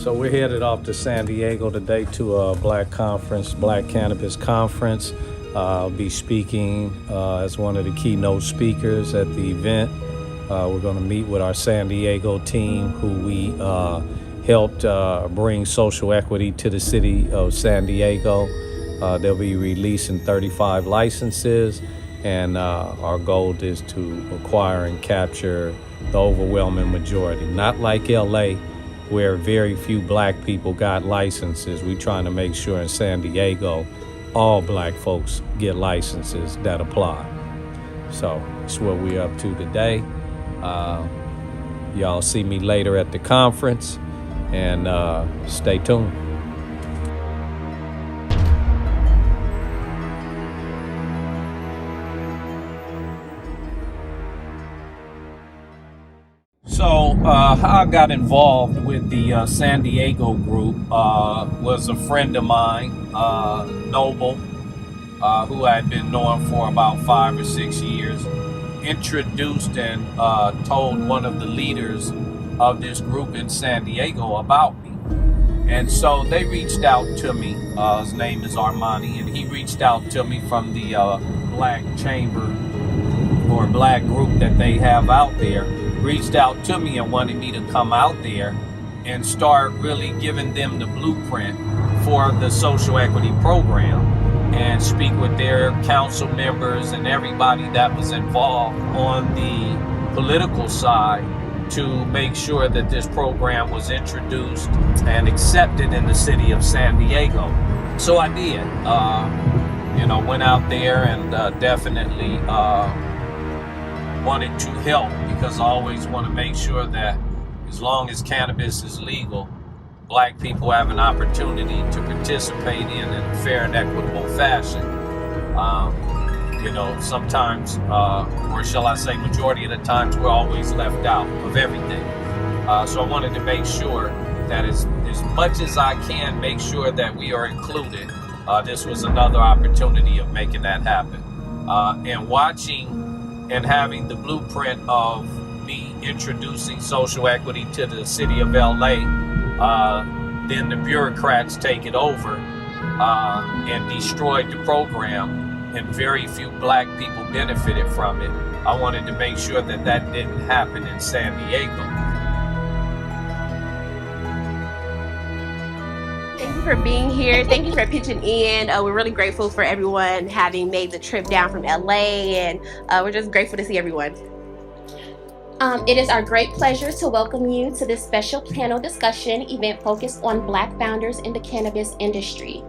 So we're headed off to San Diego today to a Black Cannabis Conference. I'll be speaking as one of the keynote speakers at the event. We're going to meet with our San Diego team who we helped bring social equity to the city of San Diego. They'll be releasing 35 licenses, and our goal is to acquire and capture the overwhelming majority. Not like LA, where very few black people got licenses. We're trying to make sure in San Diego, all black folks get licenses that apply. So that's what we're up to today. Y'all see me later at the conference, and stay tuned. So how I got involved with the San Diego group was a friend of mine, Noble, who I had been knowing for about 5 or 6 years, introduced and told one of the leaders of this group in San Diego about me. And so they reached out to me. His name is Armani, and he reached out to me from the Black Chamber or Black group that they have out there. Reached out to me and wanted me to come out there and start really giving them the blueprint for the social equity program and speak with their council members and everybody that was involved on the political side to make sure that this program was introduced and accepted in the city of San Diego. So I did, went out there and definitely wanted to help, because I always want to make sure that as long as cannabis is legal, black people have an opportunity to participate in a fair and equitable fashion. Sometimes, or shall I say majority of the times, we're always left out of everything. So I wanted to make sure that as much as I can, make sure that we are included. This was another opportunity of making that happen. And watching and having the blueprint of me introducing social equity to the city of LA, then the bureaucrats take it over and destroyed the program, and very few black people benefited from it. I wanted to make sure that that didn't happen in San Diego. Thank you for being here. Thank you for pitching in. We're really grateful for everyone having made the trip down from LA, and we're just grateful to see everyone. It is our great pleasure to welcome you to this special panel discussion event focused on Black founders in the cannabis industry.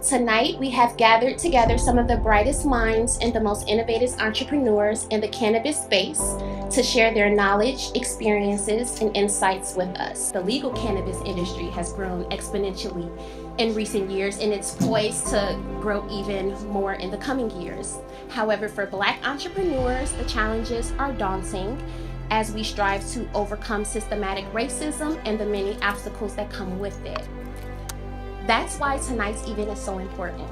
Tonight, we have gathered together some of the brightest minds and the most innovative entrepreneurs in the cannabis space to share their knowledge, experiences, and insights with us. The legal cannabis industry has grown exponentially in recent years, and it's poised to grow even more in the coming years. However, for Black entrepreneurs, the challenges are daunting as we strive to overcome systematic racism and the many obstacles that come with it. That's why tonight's event is so important.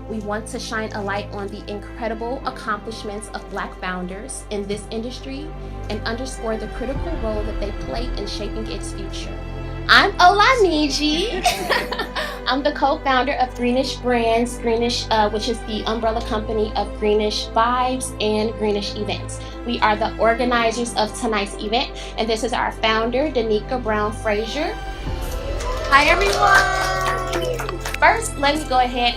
We want to shine a light on the incredible accomplishments of Black founders in this industry and underscore the critical role that they play in shaping its future. I'm Olamiji. I'm the co-founder of Greenish Brands, which is the umbrella company of Greenish Vibes and Greenish Events. We are the organizers of tonight's event, and this is our founder, Danica Brown Frazier. Hi, everyone. First, let me go ahead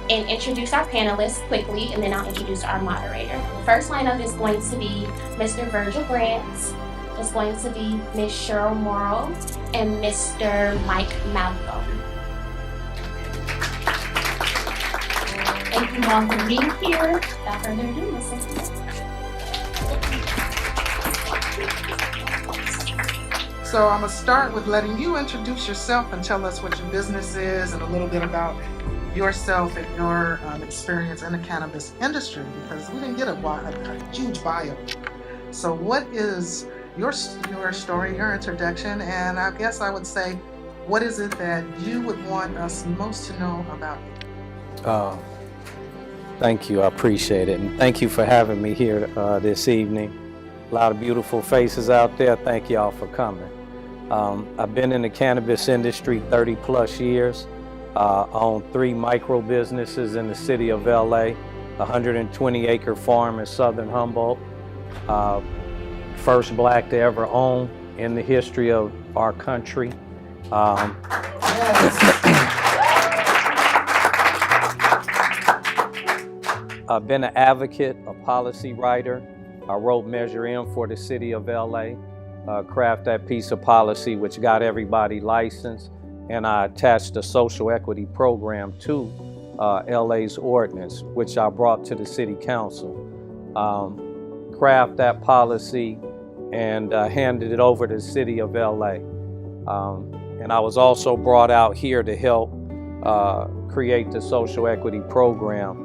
and introduce our panelists quickly, and then I'll introduce our moderator. First lineup is going to be Mr. Virgil Grants, it's going to be Ms. Cheryl Morrow, and Mr. Mike Malcolm. Thank you all for being here. Without further ado, let's get So I'm going to start with letting you introduce yourself and tell us what your business is and a little bit about yourself and your experience in the cannabis industry, because we didn't get a huge bio. So what is your story, your introduction, and I guess I would say, what is it that you would want us most to know about you? Thank you, I appreciate it, and thank you for having me here this evening. A lot of beautiful faces out there. Thank y'all for coming. I've been in the cannabis industry 30 plus years. I own 3 micro businesses in the city of LA, a 120-acre farm in southern Humboldt. First black to ever own in the history of our country. I've been an advocate, a policy writer. I wrote Measure M for the city of LA, craft that piece of policy which got everybody licensed, and I attached a social equity program to LA's ordinance, which I brought to the city council. Craft that policy and handed it over to the city of LA. And I was also brought out here to help create the social equity program,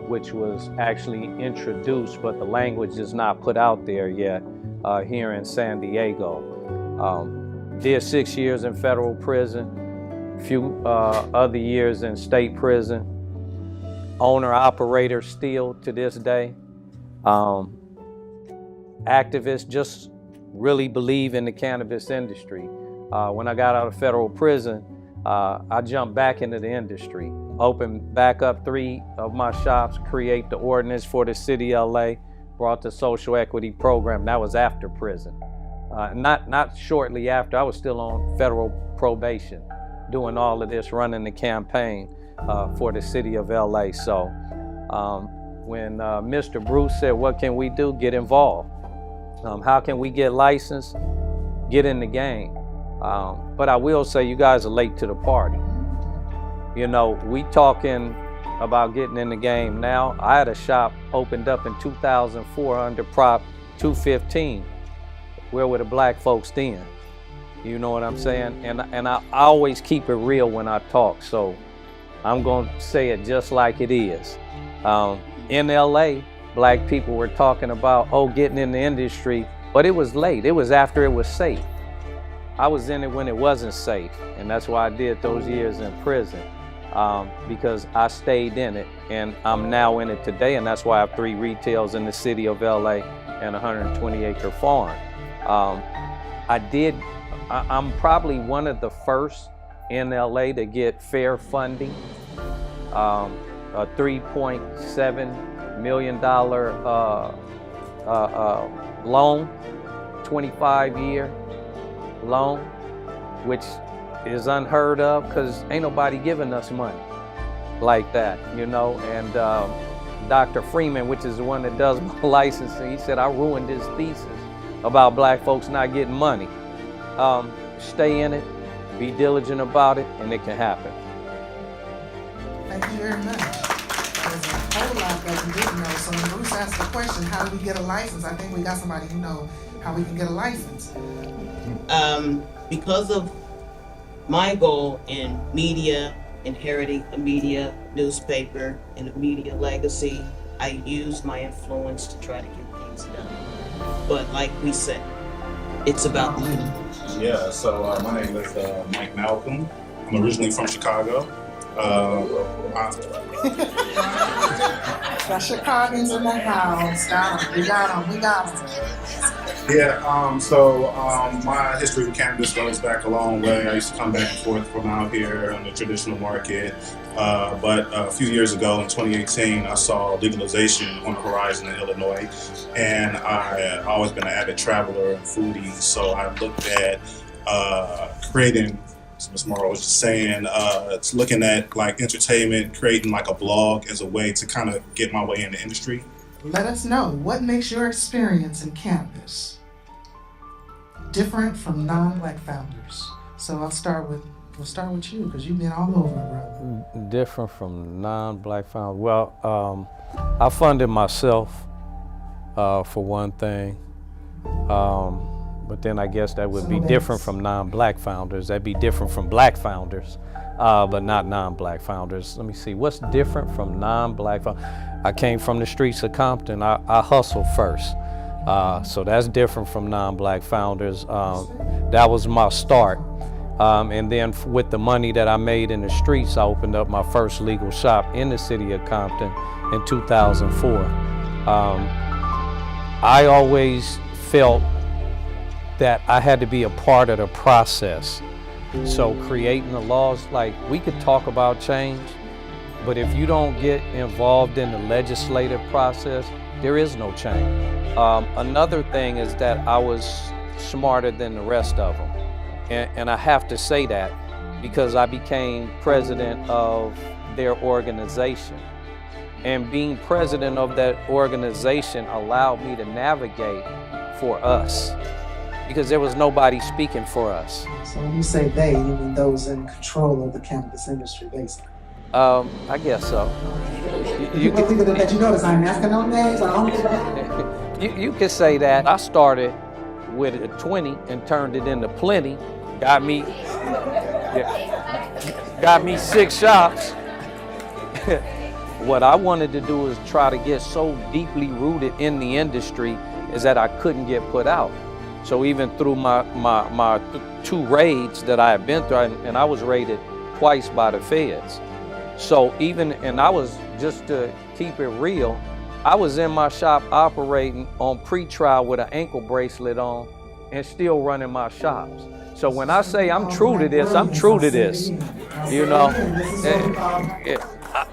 which was actually introduced, but the language is not put out there yet here in San Diego. Did 6 years in federal prison, a few other years in state prison. Owner operator still to this day. Activist, just really believe in the cannabis industry. When I got out of federal prison, I jumped back into the industry, opened back up 3 of my shops, create the ordinance for the city of LA, brought the social equity program. That was after prison. Not shortly after, I was still on federal probation, doing all of this, running the campaign for the city of LA. So when Mr. Bruce said, what can we do? Get involved. How can we get licensed? Get in the game. But I will say you guys are late to the party. You know, we talking about getting in the game now. I had a shop opened up in 2004 under Prop 215. Where were the black folks then? You know what I'm saying? And I always keep it real when I talk, so I'm gonna say it just like it is. In LA, black people were talking about, getting in the industry, but it was late. It was after it was safe. I was in it when it wasn't safe, and that's why I did those years in prison, because I stayed in it, and I'm now in it today, and that's why I have 3 retails in the city of LA and a 120-acre farm. I'm probably one of the first in LA to get fair funding, a $3.7 million loan, 25-year loan, which is unheard of because ain't nobody giving us money like that, you know. And Dr. Freeman, which is the one that does my licensing, he said I ruined his thesis about black folks not getting money. Stay in it, be diligent about it, and it can happen. Thank you very much. There's a whole lot that we didn't know. So when Bruce asked the question, how do we get a license? I think we got somebody who knows how we can get a license. Because of my goal in media, inheriting a media newspaper and a media legacy, I use my influence to try to get things done. But like we said, it's about money. Yeah, so my name is Mike Malcolm. I'm originally from Chicago. Got Chicagoans in the house. We got them. Yeah, my history with cannabis goes back a long way. I used to come back and forth from out here on the traditional market. But a few years ago in 2018, I saw legalization on the horizon in Illinois. And I've always been an avid traveler and foodie. So I looked at creating, as Ms. Morrow was just saying, it's looking at like entertainment, creating like a blog as a way to kind of get my way in the industry. Let us know, what makes your experience in cannabis different from non-black founders? So we'll start with you, because you've been all over, bro. Different from non-black founders. Well, I funded myself for one thing. But then I guess that would be different from non-black founders. That'd be different from black founders, but not non-black founders. Let me see, what's different from non-black founders? I came from the streets of Compton. I hustled first. So that's different from non-black founders. That was my start. And then with the money that I made in the streets, I opened up my first legal shop in the city of Compton in 2004. I always felt that I had to be a part of the process. So creating the laws, like we could talk about change, but if you don't get involved in the legislative process, there is no change. Another thing is that I was smarter than the rest of them. And I have to say that because I became president of their organization. And being president of that organization allowed me to navigate for us because there was nobody speaking for us. So when you say they, you mean those in control of the cannabis industry, basically? I guess so. You can think of that. You notice I'm asking no names. I don't you could say that. I started with a 20 and turned it into plenty. Got me 6 shops. What I wanted to do is try to get so deeply rooted in the industry is that I couldn't get put out. So even through my 2 raids that I had been through, and I was raided twice by the feds. So and I was, just to keep it real, I was in my shop operating on pre-trial with an ankle bracelet on and still running my shops. So when I say I'm true to this, I'm true to this, you know.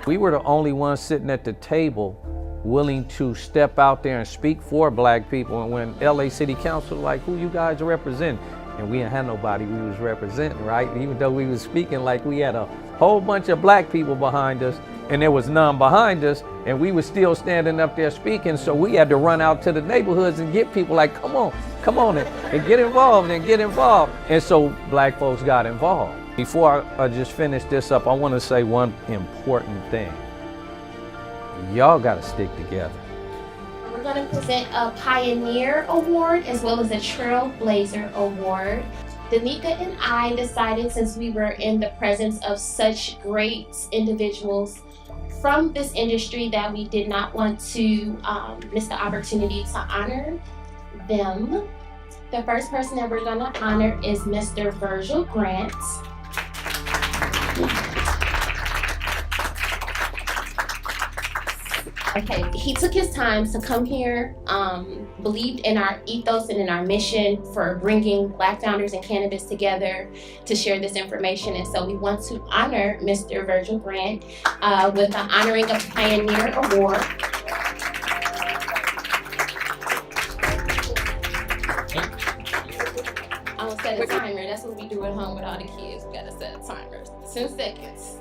We were the only ones sitting at the table willing to step out there and speak for black people. And when LA City Council was like, who you guys represent? And we didn't have nobody we was representing, right? Even though we was speaking like we had a whole bunch of black people behind us and there was none behind us, and we were still standing up there speaking. So we had to run out to the neighborhoods and get people like, come on and get involved and get involved. And so black folks got involved. Before I just finish this up, I want to say one important thing. Y'all got to stick together. We're going to present a Pioneer Award as well as a Trailblazer Award. Danica and I decided, since we were in the presence of such great individuals from this industry, that we did not want to miss the opportunity to honor them. The first person that we're going to honor is Mr. Virgil Grant. Okay, he took his time to come here, believed in our ethos and in our mission for bringing Black founders and cannabis together to share this information. And so we want to honor Mr. Virgil Grant with the Honoring a Pioneer Award. I'm gonna set a timer. That's what we do at home with all the kids. We gotta set a timer. 10 seconds.